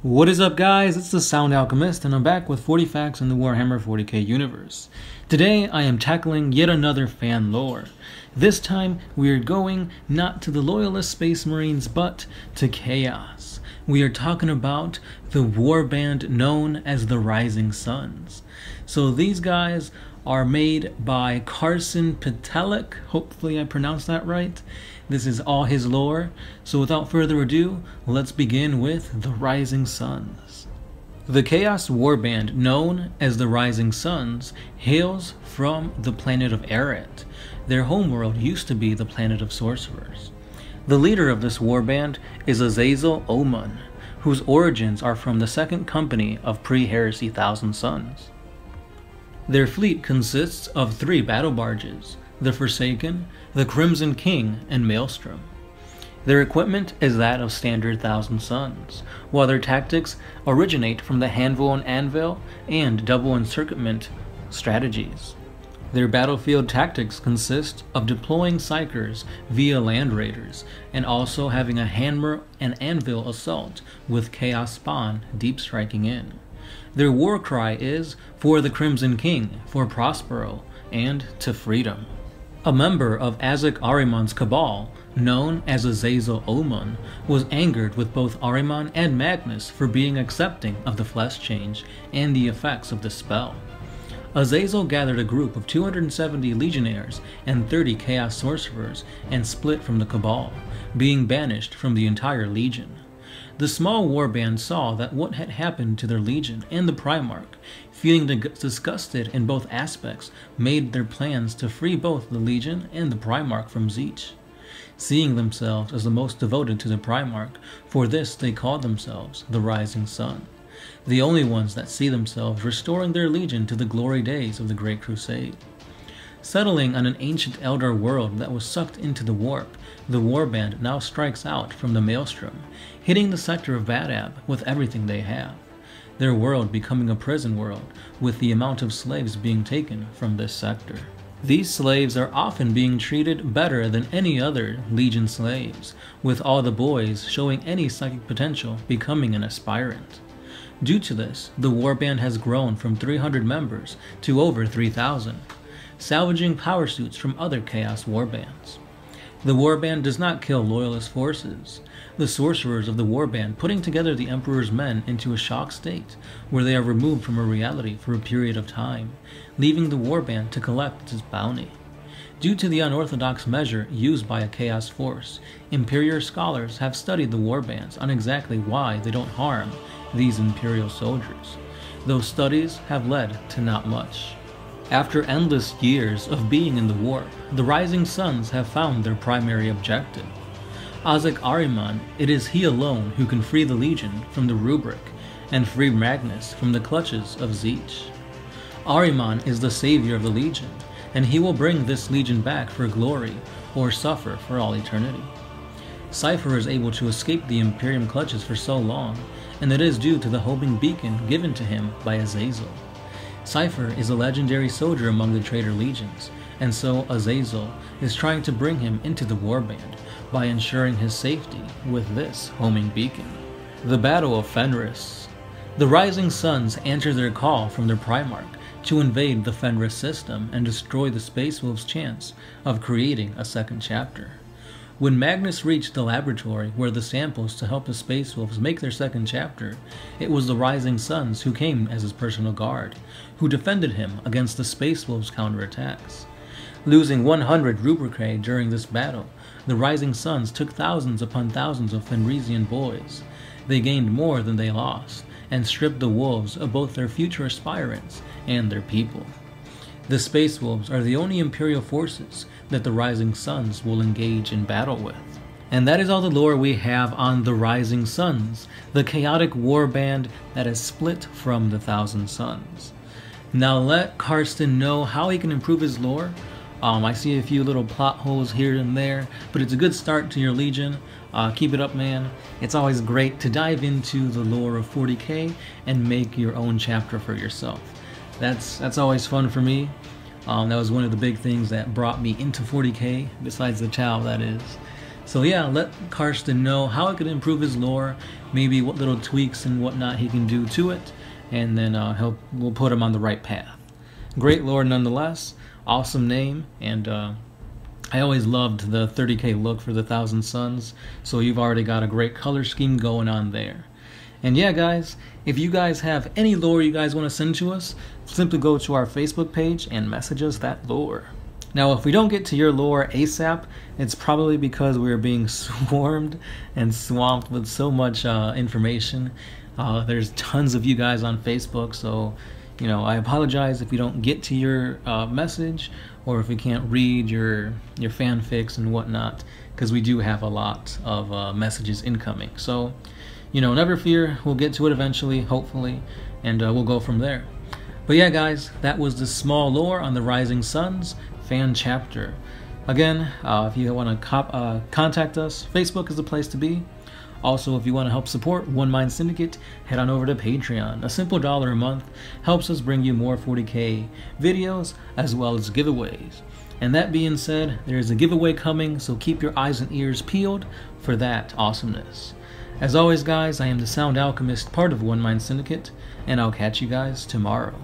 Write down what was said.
What is up, guys? It's the Sound Alchemist, and I'm back with 40 facts in the Warhammer 40k universe. Today, I am tackling yet another fan lore. This time, we are going not to the Loyalist Space Marines, but to Chaos. We are talking about the warband known as the Rising Suns. So these guys are made by Karsen, hopefully I pronounced that right. This is all his lore, so without further ado, let's begin with the Rising Suns. The Chaos warband known as the Rising Suns hails from the planet of Eret. Their homeworld used to be the planet of sorcerers. The leader of this warband is Azazel Oman, whose origins are from the second company of pre-heresy Thousand Suns. Their fleet consists of 3 battle barges, the Forsaken, the Crimson King, and Maelstrom. Their equipment is that of standard Thousand Suns, while their tactics originate from the Handful and Anvil and double encirclement strategies. Their battlefield tactics consist of deploying Psykers via Land Raiders, and also having a Hammer and Anvil assault with Chaos Spawn deep striking in. Their war cry is, "For the Crimson King, for Prospero, and to freedom." A member of Azek Ahriman's cabal, known as Azazel Oman, was angered with both Ahriman and Magnus for being accepting of the flesh change and the effects of the spell. Azazel gathered a group of 270 legionnaires and 30 chaos sorcerers and split from the cabal, being banished from the entire legion. The small warband saw that what had happened to their legion and the Primarch, feeling disgusted in both aspects, made their plans to free both the legion and the Primarch from Tzeentch. Seeing themselves as the most devoted to the Primarch, for this they called themselves the Rising Sun, the only ones that see themselves restoring their legion to the glory days of the Great Crusade. Settling on an ancient Eldar world that was sucked into the warp, the warband now strikes out from the Maelstrom, hitting the sector of Badab with everything they have, their world becoming a prison world, with the amount of slaves being taken from this sector. These slaves are often being treated better than any other Legion slaves, with all the boys showing any psychic potential becoming an aspirant. Due to this, the warband has grown from 300 members to over 3,000. Salvaging power suits from other Chaos warbands. The warband does not kill loyalist forces, the sorcerers of the warband putting together the Emperor's men into a shock state, where they are removed from a reality for a period of time, leaving the warband to collect its bounty. Due to the unorthodox measure used by a Chaos force, Imperial scholars have studied the warbands on exactly why they don't harm these Imperial soldiers. Those studies have led to not much. After endless years of being in the warp, the Rising Suns have found their primary objective. Azek Ahriman, it is he alone who can free the Legion from the rubric and free Magnus from the clutches of Tzeentch. Ahriman is the savior of the Legion, and he will bring this Legion back for glory or suffer for all eternity. Cypher is able to escape the Imperium clutches for so long, and it is due to the homing beacon given to him by Azazel. Cypher is a legendary soldier among the traitor legions, and so Azazel is trying to bring him into the warband by ensuring his safety with this homing beacon. The Battle of Fenris. The Rising Suns answer their call from their Primarch to invade the Fenris system and destroy the Space Wolves' chance of creating a second chapter. When Magnus reached the laboratory where the samples to help the Space Wolves make their second chapter, it was the Rising Suns who came as his personal guard, who defended him against the Space Wolves' counterattacks. Losing 100 Rubricae during this battle, the Rising Suns took thousands upon thousands of Fenrisian boys. They gained more than they lost, and stripped the wolves of both their future aspirants and their people. The Space Wolves are the only Imperial forces that the Rising Suns will engage in battle with. And that is all the lore we have on the Rising Suns, the chaotic warband that is split from the Thousand Suns. Now let Karsten know how he can improve his lore. I see a few little plot holes here and there, but it's a good start to your Legion. Keep it up, man. It's always great to dive into the lore of 40k and make your own chapter for yourself. That's always fun for me. That was one of the big things that brought me into 40k, besides the Chow, that is. So yeah, let Karsten know how it could improve his lore, maybe what little tweaks and whatnot he can do to it, and then we'll put him on the right path. Great lore nonetheless, awesome name, and I always loved the 30k look for the Thousand Suns, so you've already got a great color scheme going on there. And yeah guys, if you guys have any lore you guys want to send to us, simply go to our Facebook page and message us that lore. Now if we don't get to your lore ASAP, it's probably because we're being swarmed and swamped with so much information. There's tons of you guys on Facebook, so you know, I apologize if we don't get to your message, or if we can't read your fanfics and whatnot, because we do have a lot of messages incoming. So, you know, never fear, we'll get to it eventually, hopefully, and we'll go from there. But yeah, guys, that was the small lore on the Rising Suns fan chapter. Again, if you want to contact us, Facebook is the place to be. Also, if you want to help support One Mind Syndicate, head on over to Patreon. A simple $1 a month helps us bring you more 40k videos as well as giveaways. And that being said, there's a giveaway coming, so keep your eyes and ears peeled for that awesomeness. As always guys, I am the Sound Alchemist, part of One Mind Syndicate, and I'll catch you guys tomorrow.